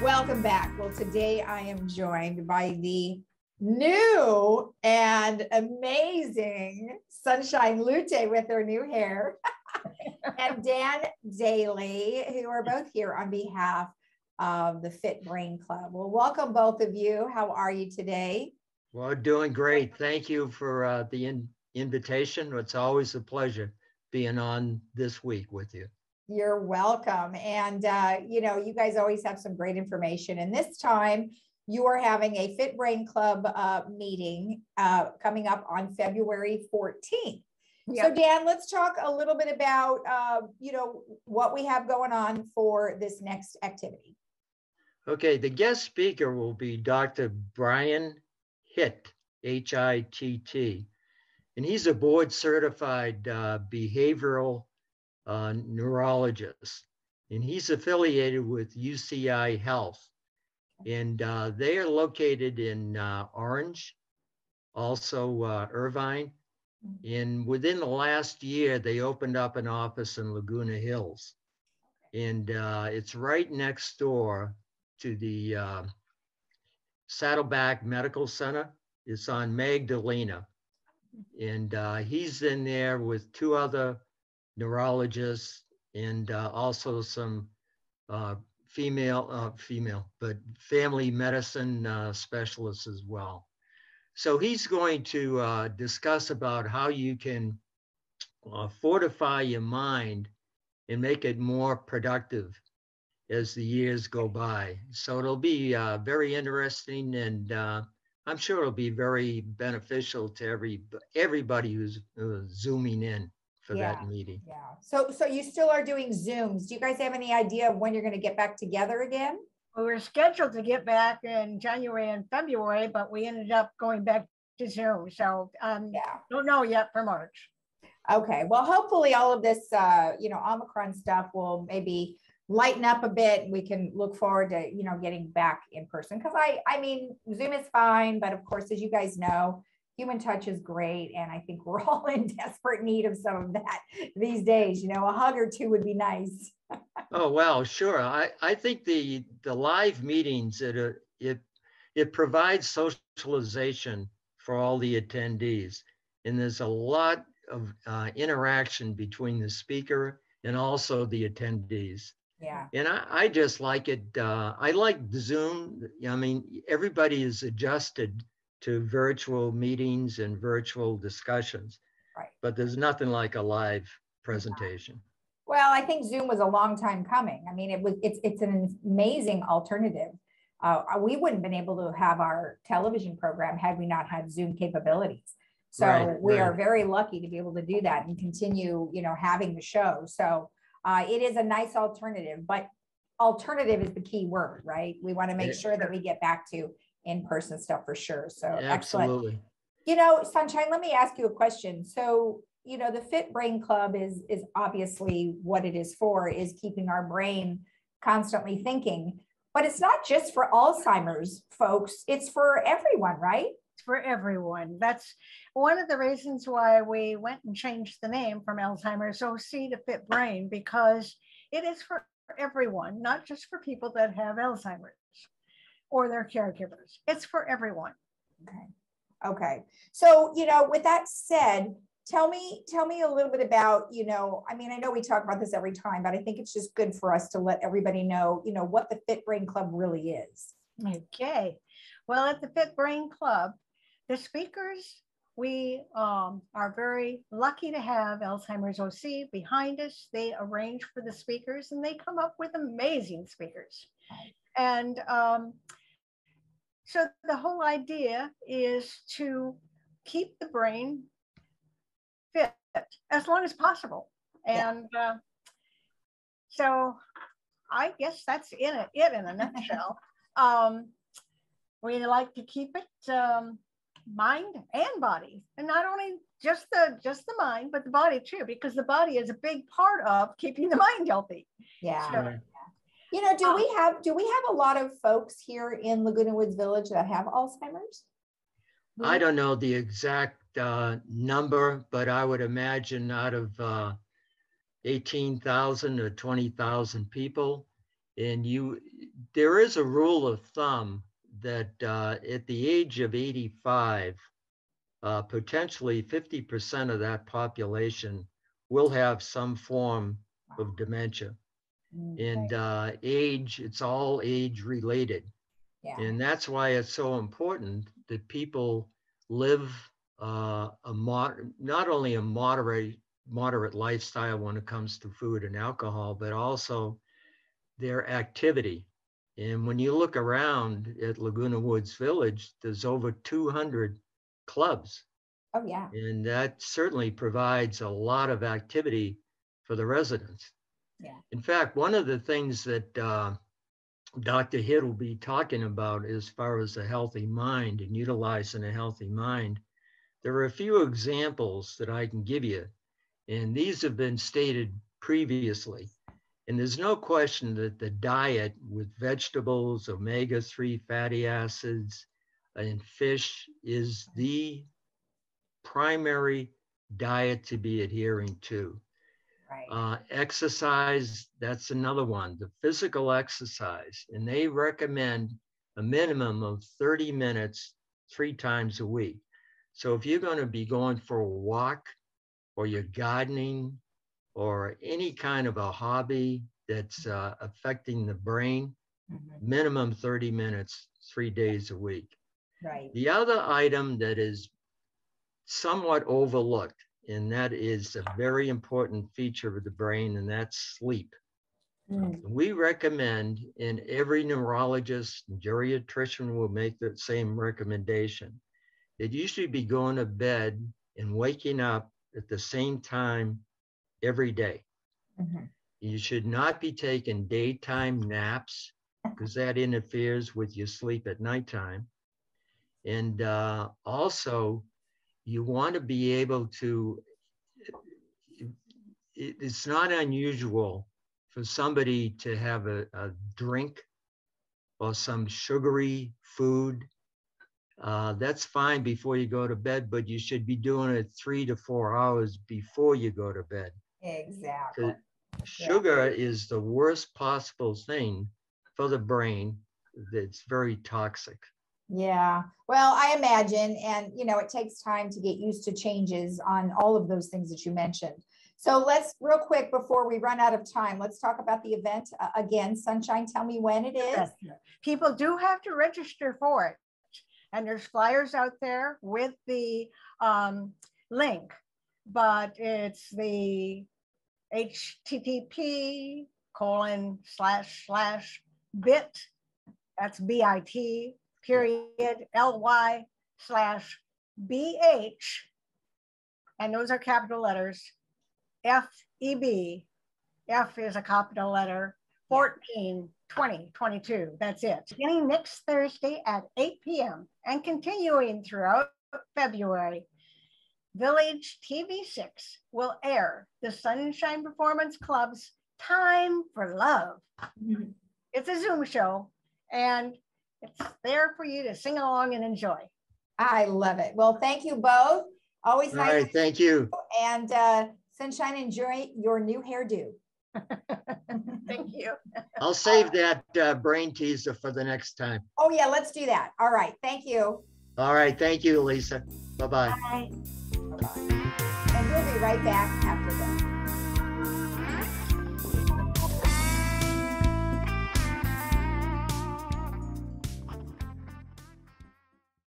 Welcome back. Well, today I am joined by the new and amazing Sunshine Lute with her new hair and Dan Daly, who are both here on behalf of the Fit Brain Club. Well, welcome both of you. How are you today? Well, doing great. Thank you for the invitation. It's always a pleasure being on this week with you. You're welcome. And, you guys always have some great information. And this time you are having a Fit Brain Club meeting coming up on February 14th. Yep. So Dan, let's talk a little bit about, what we have going on for this next activity. Okay, the guest speaker will be Dr. Brian Hitt, H-I-T-T, and he's a board certified behavioral neurologist, and he's affiliated with UCI Health, and they are located in Orange, also Irvine, and within the last year they opened up an office in Laguna Hills, and it's right next door to the Saddleback Medical Center. It's on Magdalena, and he's in there with two other neurologists and also some but family medicine specialists as well. So he's going to discuss about how you can fortify your mind and make it more productive as the years go by. So it'll be very interesting, and I'm sure it'll be very beneficial to everybody who's zooming in for that meeting. Yeah. So you still are doing Zooms. Do you guys have any idea of when you're going to get back together again? Well, we're scheduled to get back in January and February, but we ended up going back to Zoom. So don't know yet for March. Okay. Well, hopefully all of this, Omicron stuff will maybe lighten up a bit. We can look forward to, getting back in person. Because I mean, Zoom is fine, but of course, as you guys know, human touch is great. And I think we're all in desperate need of some of that these days. A hug or two would be nice. Oh, well, sure. I think the live meetings, it provides socialization for all the attendees. And there's a lot of interaction between the speaker and also the attendees. Yeah. And I just like it. I like Zoom. I mean, everybody is adjusted to virtual meetings and virtual discussions, right? But there's nothing like a live presentation. Well, I think Zoom was a long time coming. I mean, it's an amazing alternative. We wouldn't have been able to have our television program had we not had Zoom capabilities. So we are very lucky to be able to do that and continue, having the show. So it is a nice alternative, but alternative is the key word, right? We want to make sure that we get back to in-person stuff for sure. So absolutely. Excellent. Sunshine, let me ask you a question. So, the Fit Brain Club is obviously what it is for, is keeping our brain constantly thinking, but it's not just for Alzheimer's folks. It's for everyone, right? It's for everyone. That's one of the reasons why we went and changed the name from Alzheimer's OC to Fit Brain, because it is for everyone, not just for people that have Alzheimer's or their caregivers. It's for everyone. Okay. So, with that said, tell me a little bit about, I mean, I know we talk about this every time, but I think it's just good for us to let everybody know, what the Fit Brain Club really is. Okay. Well, at the Fit Brain Club, the speakers, we are very lucky to have Alzheimer's OC behind us. They arrange for the speakers and they come up with amazing speakers. And so the whole idea is to keep the brain fit as long as possible. And so I guess that's it in a nutshell. We like to keep it mind and body, and not only just the mind, but the body too, because the body is a big part of keeping the mind healthy. Yeah. So, do we have a lot of folks here in Laguna Woods Village that have Alzheimer's? I don't know the exact number, but I would imagine out of 18,000 or 20,000 people, and there is a rule of thumb that at the age of 85, potentially 50% of that population will have some form of dementia. And age, it's all age related. Yeah. And that's why it's so important that people live not only a moderate lifestyle when it comes to food and alcohol, but also their activity. And when you look around at Laguna Woods Village, there's over 200 clubs. Oh, yeah. And that certainly provides a lot of activity for the residents. Yeah. In fact, one of the things that Dr. Hitt will be talking about as far as a healthy mind and utilizing a healthy mind, there are a few examples that I can give you. And these have been stated previously. And there's no question that the diet with vegetables, omega-3 fatty acids, and fish is the primary diet to be adhering to. Right. Exercise, that's another one, the physical exercise. And they recommend a minimum of 30 minutes 3 times a week. So if you're going to be going for a walk or you're gardening or any kind of a hobby that's affecting the brain, minimum 30 minutes, 3 days a week. Right. The other item that is somewhat overlooked, and that is a very important feature of the brain, and that's sleep. We recommend, and every neurologist and geriatrician will make the same recommendation, that you should be going to bed and waking up at the same time every day. You should not be taking daytime naps because that interferes with your sleep at nighttime. And also, you want to be able to, it's not unusual for somebody to have a drink or some sugary food. That's fine before you go to bed, but you should be doing it 3 to 4 hours before you go to bed. Exactly. Sugar is the worst possible thing for the brain. That's very toxic. Yeah. Well, I imagine, and it takes time to get used to changes on all of those things that you mentioned. So let's real quick before we run out of time, let's talk about the event again. Sunshine, tell me when it is. People do have to register for it. And there's flyers out there with the link, but it's the http://bit, that's bit, period, ly/BH, and those are capital letters, FEB, F is a capital letter, 14/20/22. That's it. Beginning next Thursday at 8 p.m. and continuing throughout February, Village TV6 will air the Sunshine Performance Club's Time for Love. It's a Zoom show, and it's there for you to sing along and enjoy. I love it. Well, thank you both. Always nice. All right, thank you. And Sunshine, enjoy your new hairdo. Thank you. I'll save that brain teaser for the next time. Oh, yeah, let's do that. All right. Thank you. All right. Thank you, Lisa. Bye-bye. Bye. Bye-bye. And we'll be right back after this.